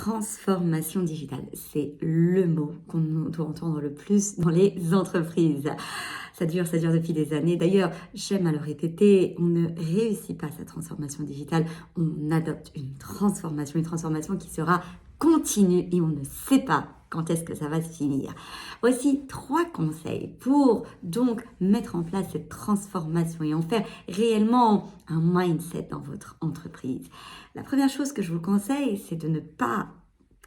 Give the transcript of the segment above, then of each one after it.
transformation digitale, c'est le mot qu'on doit entendre le plus dans les entreprises. Ça dure depuis des années. D'ailleurs, j'aime à le répéter, on ne réussit pas sa transformation digitale, on adopte une transformation qui sera continue et on ne sait pas quand est-ce que ça va se finir. Voici 3 conseils pour donc mettre en place cette transformation et en faire réellement un mindset dans votre entreprise. La première chose que je vous conseille, c'est de ne pas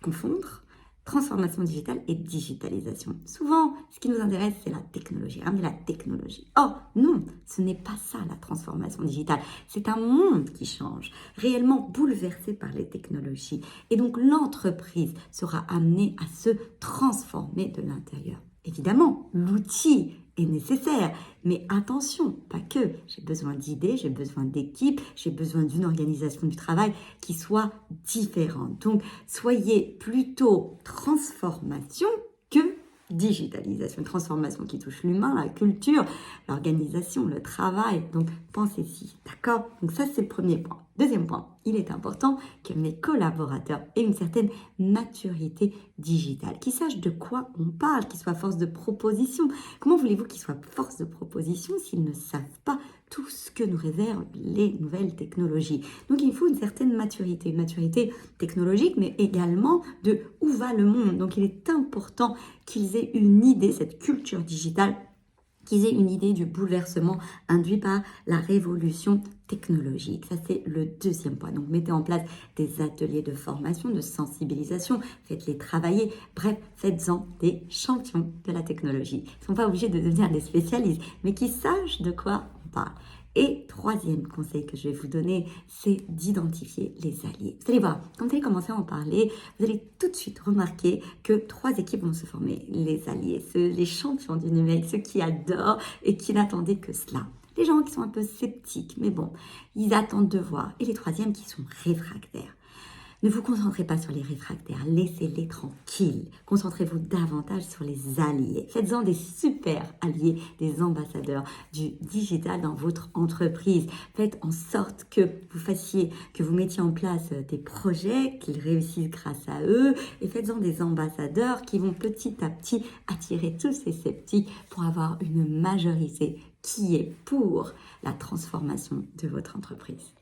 confondre transformation digitale et digitalisation. Souvent, ce qui nous intéresse, c'est la technologie. Ramener la technologie. Or, non, ce n'est pas ça la transformation digitale. C'est un monde qui change, réellement bouleversé par les technologies. Et donc, l'entreprise sera amenée à se transformer de l'intérieur. Évidemment, l'outil est nécessaire, mais attention, pas que. J'ai besoin d'idées, j'ai besoin d'équipes, j'ai besoin d'une organisation du travail qui soit différente. Donc, soyez plutôt transformation que digitalisation. Une transformation qui touche l'humain, la culture, l'organisation, le travail. Donc, pensez-y, d'accord? Donc ça, c'est le premier point. Deuxième point, il est important que mes collaborateurs aient une certaine maturité digitale, qu'ils sachent de quoi on parle, qu'ils soient force de proposition. Comment voulez-vous qu'ils soient force de proposition s'ils ne savent pas tout ce que nous réservent les nouvelles technologies? Donc il faut une certaine maturité, technologique, mais également de où va le monde. Donc il est important qu'ils aient une idée, cette culture digitale, qu'ils aient une idée du bouleversement induit par la révolution technologique. Ça, c'est le deuxième point. Donc, mettez en place des ateliers de formation, de sensibilisation, faites-les travailler. Bref, faites-en des champions de la technologie. Ils ne sont pas obligés de devenir des spécialistes, mais qui sachent de quoi on parle. Et troisième conseil que je vais vous donner, c'est d'identifier les alliés. Vous allez voir, quand vous allez commencer à en parler, vous allez tout de suite remarquer que 3 équipes vont se former. Les alliés, les champions du numérique, ceux qui adorent et qui n'attendaient que cela. Les gens qui sont un peu sceptiques, mais bon, ils attendent de voir. Et les troisièmes qui sont réfractaires. Ne vous concentrez pas sur les réfractaires, laissez-les tranquilles. Concentrez-vous davantage sur les alliés. Faites-en des super alliés, des ambassadeurs du digital dans votre entreprise. Faites en sorte que vous mettiez en place des projets, qu'ils réussissent grâce à eux. Et faites-en des ambassadeurs qui vont petit à petit attirer tous ces sceptiques pour avoir une majorité qui est pour la transformation de votre entreprise.